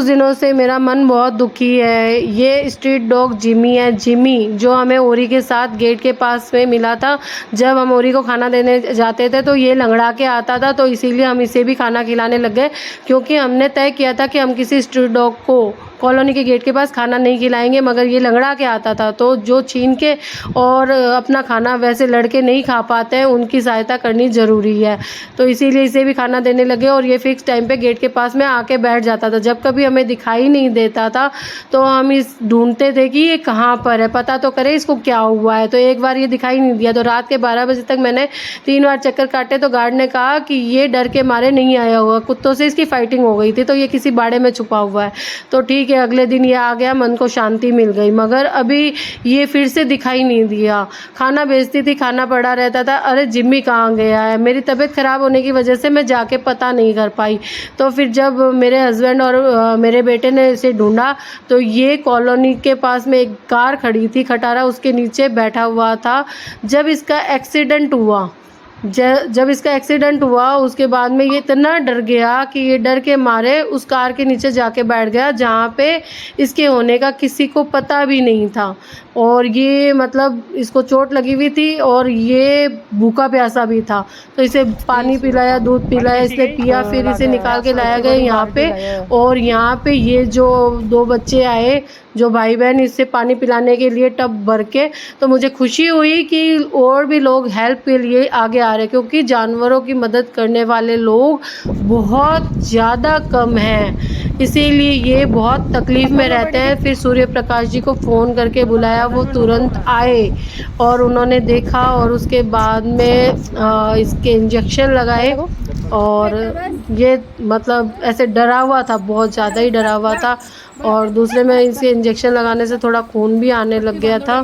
कुछ दिनों से मेरा मन बहुत दुखी है। ये स्ट्रीट डॉग जिमी है, जिमी जो हमें ओरी के साथ गेट के पास में मिला था। जब हम ओरी को खाना देने जाते थे तो ये लंगड़ा के आता था, तो इसीलिए हम इसे भी खाना खिलाने लग गए, क्योंकि हमने तय किया था कि हम किसी स्ट्रीट डॉग को कॉलोनी के गेट के पास खाना नहीं खिलाएंगे। मगर ये लंगड़ा के आता था, तो जो छीन के और अपना खाना वैसे लड़के नहीं खा पाते हैं, उनकी सहायता करनी ज़रूरी है। तो इसीलिए इसे भी खाना देने लगे और ये फिक्स टाइम पे गेट के पास में आके बैठ जाता था। जब कभी हमें दिखाई नहीं देता था तो हम इस ढूंढते थे कि ये कहाँ पर है, पता तो करे इसको क्या हुआ है। तो एक बार ये दिखाई नहीं दिया, तो रात के 12 बजे तक मैंने 3 बार चक्कर काटे, तो गार्ड ने कहा कि ये डर के मारे नहीं आया हुआ, कुत्तों से इसकी फाइटिंग हो गई थी, तो ये किसी बाड़े में छुपा हुआ है। तो ठीक है, अगले दिन ये आ गया, मन को शांति मिल गई। मगर अभी ये फिर से दिखाई नहीं दिया। खाना बेचती थी, खाना पड़ा रहता था, अरे जिम्मी कहाँ गया है। मेरी तबीयत ख़राब होने की वजह से मैं जाके पता नहीं कर पाई। तो फिर जब मेरे हस्बैंड और मेरे बेटे ने इसे ढूंढा, तो ये कॉलोनी के पास में एक कार खड़ी थी, खटारा, उसके नीचे बैठा हुआ था। जब इसका एक्सीडेंट हुआ उसके बाद में ये इतना डर गया कि ये डर के मारे उस कार के नीचे जाके बैठ गया, जहाँ पे इसके होने का किसी को पता भी नहीं था। और ये मतलब इसको चोट लगी हुई थी और ये भूखा प्यासा भी था, तो इसे पानी पिलाया, दूध पिलाया, इसने पिया, फिर इसे निकाल के लाया गया यहाँ पे। और यहाँ पे ये जो 2 बच्चे आए, जो भाई बहन, इससे पानी पिलाने के लिए टब भर के। तो मुझे खुशी हुई कि और भी लोग हेल्प के लिए आगे आ रहे, क्योंकि जानवरों की मदद करने वाले लोग बहुत ज़्यादा कम हैं, इसीलिए ये बहुत तकलीफ़ में रहते हैं। फिर सूर्य प्रकाश जी को फ़ोन करके बुलाया, वो तुरंत आए और उन्होंने देखा और उसके बाद में इसके इंजेक्शन लगाए। और ये मतलब ऐसे डरा हुआ था, बहुत ज़्यादा ही डरा हुआ था। और दूसरे में इसे इंजेक्शन लगाने से थोड़ा खून भी आने लग गया था।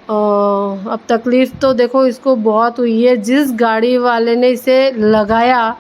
अब तकलीफ़ तो देखो इसको बहुत हुई है। जिस गाड़ी वाले ने इसे लगाया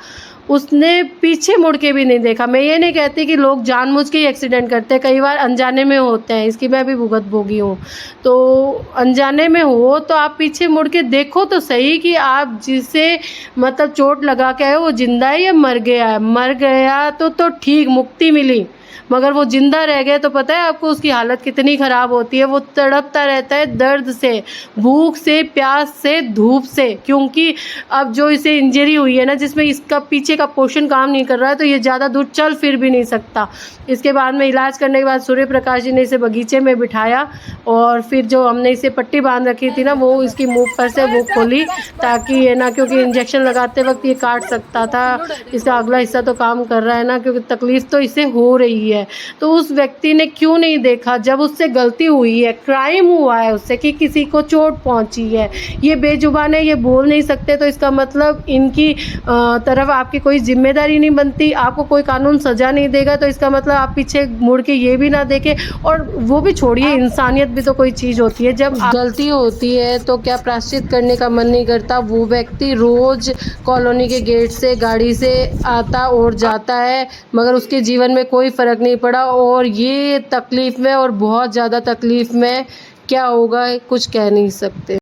उसने पीछे मुड़ के भी नहीं देखा। मैं ये नहीं कहती कि लोग जानबूझ के ही एक्सीडेंट करते हैं, कई बार अनजाने में होते हैं, इसकी मैं भी भुगत भोगी हूँ। तो अनजाने में हो तो आप पीछे मुड़ के देखो तो सही कि आप जिसे मतलब चोट लगा के आए वो जिंदा है या मर गया है। मर गया तो ठीक, मुक्ति मिली, मगर वो जिंदा रह गए तो पता है आपको उसकी हालत कितनी ख़राब होती है। वो तड़पता रहता है दर्द से, भूख से, प्यास से, धूप से, क्योंकि अब जो इसे इंजरी हुई है ना, जिसमें इसका पीछे का पोर्शन काम नहीं कर रहा है, तो ये ज़्यादा दूर चल फिर भी नहीं सकता। इसके बाद में इलाज करने के बाद सूर्य प्रकाश जी ने इसे बगीचे में बिठाया और फिर जो हमने इसे पट्टी बांध रखी थी ना, वो इसकी मुँह पर से वो खोली, ताकि ये ना, क्योंकि इंजेक्शन लगाते वक्त ये काट सकता था। इसका अगला हिस्सा तो काम कर रहा है ना, क्योंकि तकलीफ़ तो इसे हो रही है। तो उस व्यक्ति ने क्यों नहीं देखा जब उससे गलती हुई है, क्राइम हुआ है उससे, कि किसी को चोट पहुंची है। ये बेजुबान है, ये बोल नहीं सकते, तो इसका मतलब इनकी तरफ आपकी कोई जिम्मेदारी नहीं बनती, आपको कोई कानून सजा नहीं देगा, तो इसका मतलब आप पीछे मुड़ के ये भी ना देखें। और वो भी छोड़िए, इंसानियत भी तो कोई चीज़ होती है। जब गलती होती है तो क्या प्रायश्चित करने का मन नहीं करता। वो व्यक्ति रोज़ कॉलोनी के गेट से गाड़ी से आता और जाता है, मगर उसके जीवन में कोई फ़र्क नहीं पड़ा। और ये तकलीफ़ में, और बहुत ज़्यादा तकलीफ़ में क्या होगा कुछ कह नहीं सकते।